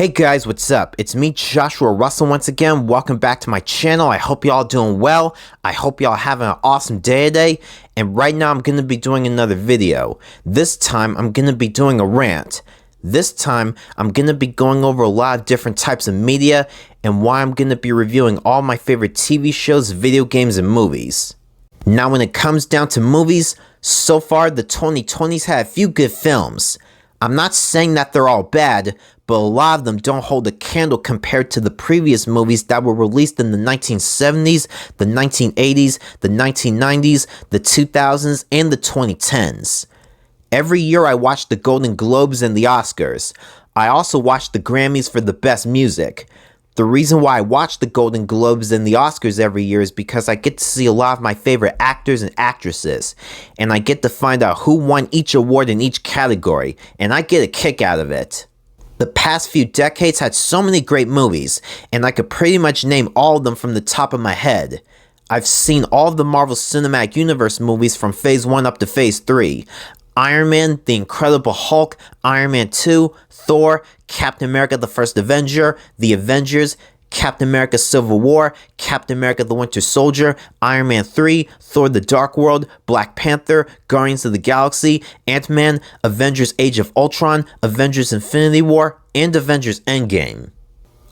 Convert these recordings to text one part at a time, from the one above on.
Hey guys, what's up? It's me, Joshua Russell, once again. Welcome back to my channel. I hope y'all doing well. I hope y'all having an awesome day today. And right now I'm going to be doing another video. This time I'm going to be doing a rant. This time I'm going to be going over a lot of different types of media and why I'm going to be reviewing all my favorite TV shows, video games, and movies. Now when it comes down to movies, so far the 2020s had a few good films. I'm not saying that they're all bad, but a lot of them don't hold a candle compared to the previous movies that were released in the 1970s, the 1980s, the 1990s, the 2000s, and the 2010s. Every year I watch the Golden Globes and the Oscars. I also watch the Grammys for the best music. The reason why I watch the Golden Globes and the Oscars every year is because I get to see a lot of my favorite actors and actresses, and I get to find out who won each award in each category, and I get a kick out of it. The past few decades had so many great movies, and I could pretty much name all of them from the top of my head. I've seen all of the Marvel Cinematic Universe movies from Phase 1 up to Phase 3. Iron Man, The Incredible Hulk, Iron Man 2, Thor, Captain America the First Avenger, The Avengers, Captain America Civil War, Captain America the Winter Soldier, Iron Man 3, Thor the Dark World, Black Panther, Guardians of the Galaxy, Ant-Man, Avengers Age of Ultron, Avengers Infinity War, and Avengers Endgame.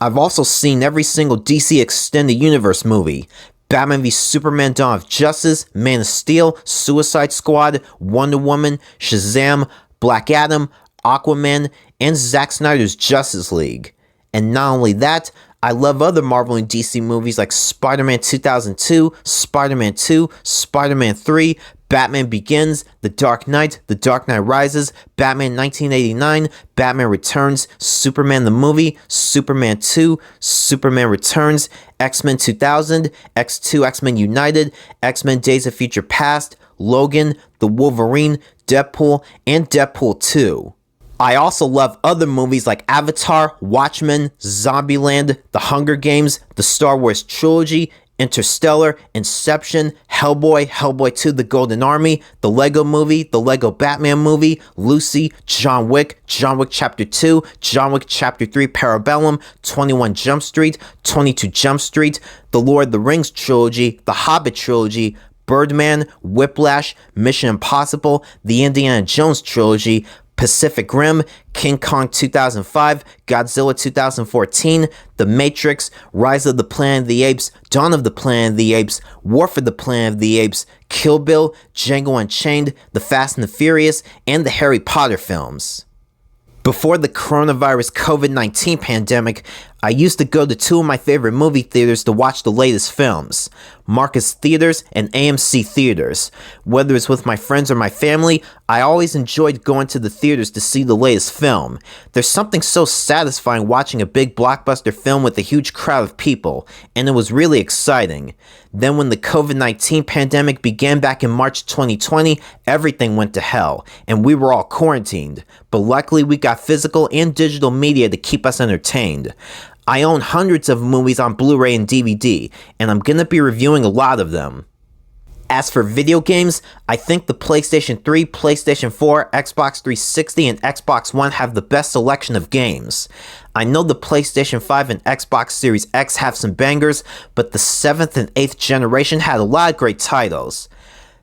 I've also seen every single DC Extended Universe movie. Batman v Superman Dawn of Justice, Man of Steel, Suicide Squad, Wonder Woman, Shazam, Black Adam, Aquaman, and Zack Snyder's Justice League. And not only that, I love other Marvel and DC movies like Spider-Man 2002, Spider-Man 2, Spider-Man 3, Batman Begins, The Dark Knight Rises, Batman 1989, Batman Returns, Superman the Movie, Superman 2, Superman Returns, X-Men 2000, X2 X-Men United, X-Men Days of Future Past, Logan, The Wolverine, Deadpool, and Deadpool 2. I also love other movies like Avatar, Watchmen, Zombieland, The Hunger Games, the Star Wars Trilogy, Interstellar, Inception, Hellboy, Hellboy 2 The Golden Army, The Lego Movie, The Lego Batman Movie, Lucy, John Wick Chapter 2, John Wick Chapter 3 Parabellum, 21 Jump Street, 22 Jump Street, The Lord of the Rings Trilogy, The Hobbit Trilogy, Birdman, Whiplash, Mission Impossible, The Indiana Jones Trilogy, Pacific Rim, King Kong 2005, Godzilla 2014, The Matrix, Rise of the Planet of the Apes, Dawn of the Planet of the Apes, War for the Planet of the Apes, Kill Bill, Django Unchained, The Fast and the Furious, and the Harry Potter films. Before the coronavirus COVID-19 pandemic, I used to go to two of my favorite movie theaters to watch the latest films, Marcus Theaters and AMC Theaters. Whether it's with my friends or my family, I always enjoyed going to the theaters to see the latest film. There's something so satisfying watching a big blockbuster film with a huge crowd of people, and it was really exciting. Then when the COVID-19 pandemic began back in March 2020, everything went to hell, and we were all quarantined. But luckily we got physical and digital media to keep us entertained. I own hundreds of movies on Blu-ray and DVD, and I'm gonna be reviewing a lot of them. As for video games, I think the PlayStation 3, PlayStation 4, Xbox 360, and Xbox One have the best selection of games. I know the PlayStation 5 and Xbox Series X have some bangers, but the 7th and 8th generation had a lot of great titles.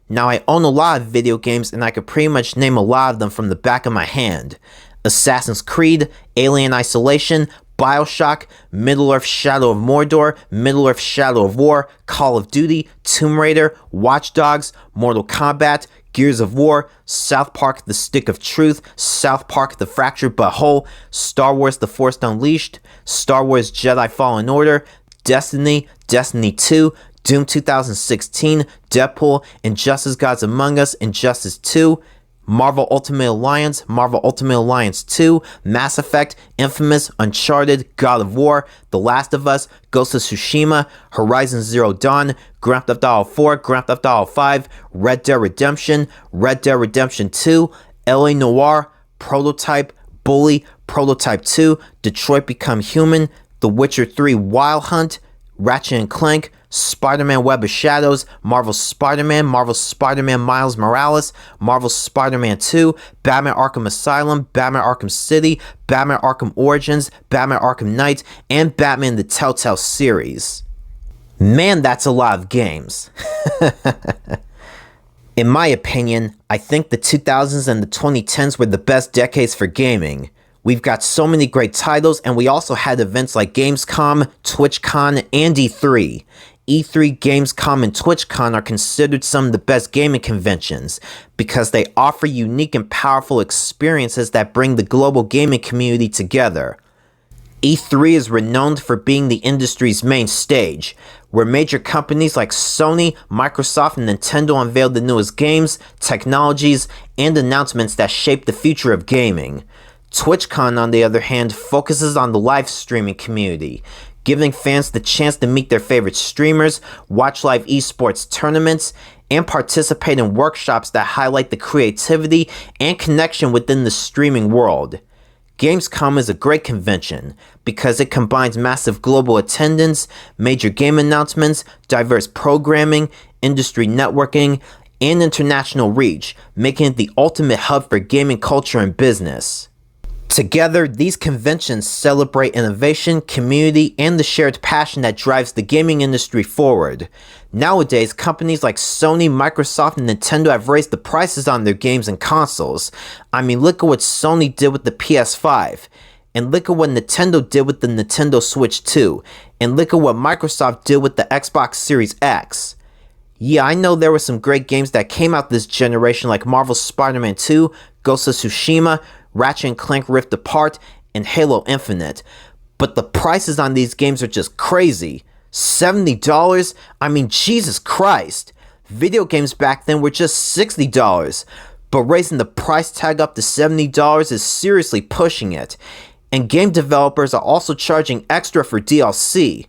Now I own a lot of video games, and I could pretty much name a lot of them from the back of my hand. Assassin's Creed, Alien Isolation, BioShock, Middle-earth Shadow of Mordor, Middle-earth Shadow of War, Call of Duty, Tomb Raider, Watch Dogs, Mortal Kombat, Gears of War, South Park The Stick of Truth, South Park The Fractured But Whole, Star Wars The Force Unleashed, Star Wars Jedi Fallen Order, Destiny, Destiny 2, Doom 2016, Deadpool, Injustice Gods Among Us, Injustice 2, Marvel Ultimate Alliance, Marvel Ultimate Alliance 2, Mass Effect, Infamous, Uncharted, God of War, The Last of Us, Ghost of Tsushima, Horizon Zero Dawn, Grand Theft Auto 4, Grand Theft Auto 5, Red Dead Redemption 2, LA Noire, Prototype, Bully, Prototype 2, Detroit Become Human, The Witcher 3 Wild Hunt, Ratchet & Clank, Spider-Man Web of Shadows, Marvel's Spider-Man, Marvel's Spider-Man Miles Morales, Marvel's Spider-Man 2, Batman Arkham Asylum, Batman Arkham City, Batman Arkham Origins, Batman Arkham Knight, and Batman the Telltale series. Man, that's a lot of games. In my opinion, I think the 2000s and the 2010s were the best decades for gaming. We've got so many great titles, and we also had events like Gamescom, TwitchCon, and E3. E3, Gamescom, and TwitchCon are considered some of the best gaming conventions because they offer unique and powerful experiences that bring the global gaming community together. E3 is renowned for being the industry's main stage, where major companies like Sony, Microsoft, and Nintendo unveil the newest games, technologies, and announcements that shape the future of gaming. TwitchCon, on the other hand, focuses on the live streaming community, giving fans the chance to meet their favorite streamers, watch live esports tournaments, and participate in workshops that highlight the creativity and connection within the streaming world. Gamescom is a great convention because it combines massive global attendance, major game announcements, diverse programming, industry networking, and international reach, making it the ultimate hub for gaming culture and business. Together, these conventions celebrate innovation, community, and the shared passion that drives the gaming industry forward. Nowadays, companies like Sony, Microsoft, and Nintendo have raised the prices on their games and consoles. I mean, look at what Sony did with the PS5, and look at what Nintendo did with the Nintendo Switch 2, and look at what Microsoft did with the Xbox Series X. Yeah, I know there were some great games that came out this generation like Marvel's Spider-Man 2, Ghost of Tsushima, Ratchet & Clank Rift Apart, and Halo Infinite. But the prices on these games are just crazy. $70? I mean, Jesus Christ. Video games back then were just $60. But raising the price tag up to $70 is seriously pushing it. And game developers are also charging extra for DLC.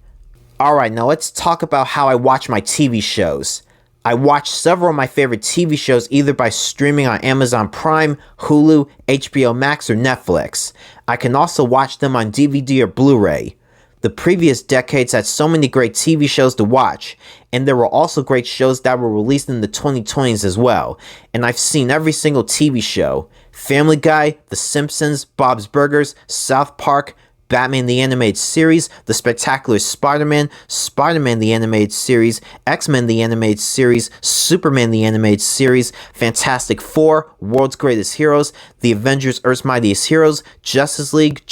Alright, now let's talk about how I watch my TV shows. I watch several of my favorite TV shows either by streaming on Amazon Prime, Hulu, HBO Max, or Netflix. I can also watch them on DVD or Blu-ray. The previous decades had so many great TV shows to watch, and there were also great shows that were released in the 2020s as well, and I've seen every single TV show. Family Guy, The Simpsons, Bob's Burgers, South Park, Batman the Animated Series, The Spectacular Spider-Man, Spider-Man the Animated Series, X-Men the Animated Series, Superman the Animated Series, Fantastic Four, World's Greatest Heroes, The Avengers Earth's Mightiest Heroes, Justice League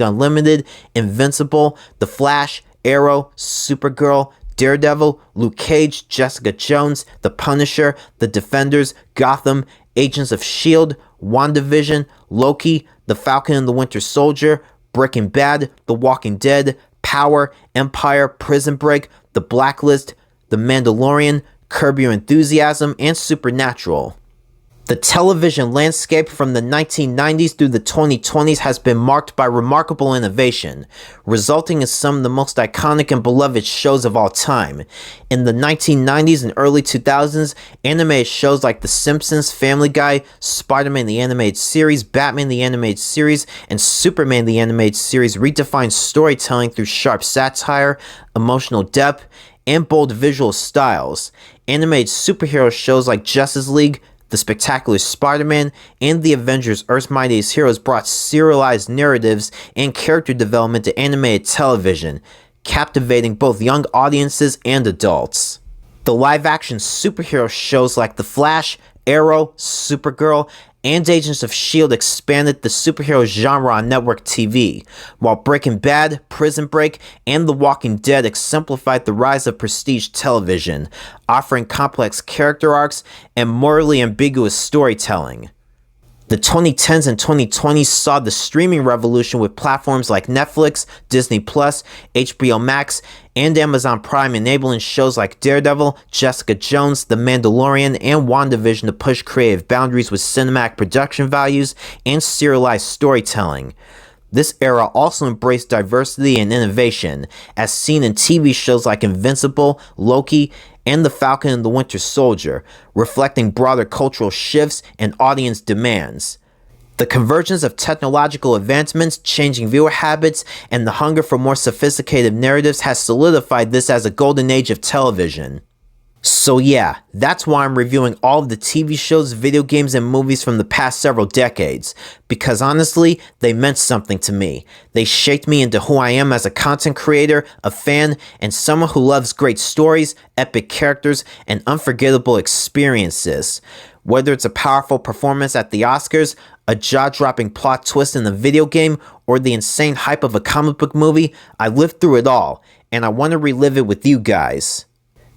Unlimited, Invincible, The Flash, Arrow, Supergirl, Daredevil, Luke Cage, Jessica Jones, The Punisher, The Defenders, Gotham, Agents of S.H.I.E.L.D., WandaVision, Loki, The Falcon and the Winter Soldier, Breaking Bad, The Walking Dead, Power, Empire, Prison Break, The Blacklist, The Mandalorian, Curb Your Enthusiasm, and Supernatural. The television landscape from the 1990s through the 2020s has been marked by remarkable innovation, resulting in some of the most iconic and beloved shows of all time. In the 1990s and early 2000s, animated shows like The Simpsons, Family Guy, Spider-Man the Animated Series, Batman the Animated Series, and Superman the Animated Series redefined storytelling through sharp satire, emotional depth, and bold visual styles. Animated superhero shows like Justice League, The Spectacular Spider-Man, and The Avengers Earth's Mightiest Heroes brought serialized narratives and character development to animated television, captivating both young audiences and adults. The live-action superhero shows like The Flash, Arrow, Supergirl, and Agents of S.H.I.E.L.D. expanded the superhero genre on network TV, while Breaking Bad, Prison Break, and The Walking Dead exemplified the rise of prestige television, offering complex character arcs and morally ambiguous storytelling. The 2010s and 2020s saw the streaming revolution with platforms like Netflix, Disney+, HBO Max, and Amazon Prime enabling shows like Daredevil, Jessica Jones, The Mandalorian, and WandaVision to push creative boundaries with cinematic production values and serialized storytelling. This era also embraced diversity and innovation, as seen in TV shows like Invincible, Loki, and The Falcon and the Winter Soldier, reflecting broader cultural shifts and audience demands. The convergence of technological advancements, changing viewer habits, and the hunger for more sophisticated narratives has solidified this as a golden age of television. So yeah, that's why I'm reviewing all of the TV shows, video games, and movies from the past several decades, because honestly, they meant something to me. They shaped me into who I am as a content creator, a fan, and someone who loves great stories, epic characters, and unforgettable experiences. Whether it's a powerful performance at the Oscars, a jaw-dropping plot twist in a video game, or the insane hype of a comic book movie, I lived through it all, and I want to relive it with you guys.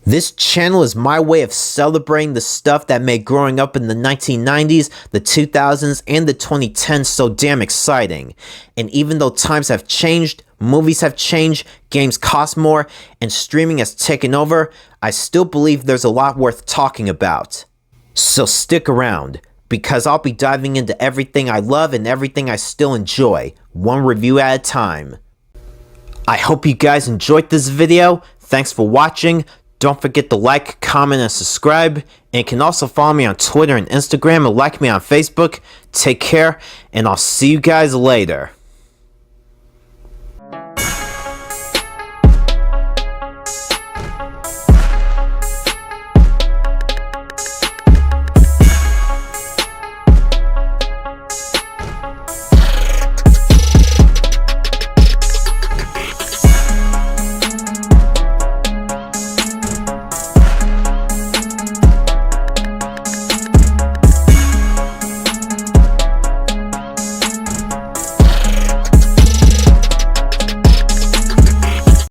This channel is my way of celebrating the stuff that made growing up in the 1990s, the 2000s, and the 2010s so damn exciting. And even though times have changed, movies have changed, games cost more, and streaming has taken over, I still believe there's a lot worth talking about. So stick around, because I'll be diving into everything I love and everything I still enjoy, one review at a time. I hope you guys enjoyed this video. Thanks for watching. Don't forget to like, comment, and subscribe. And you can also follow me on Twitter and Instagram and like me on Facebook. Take care, and I'll see you guys later.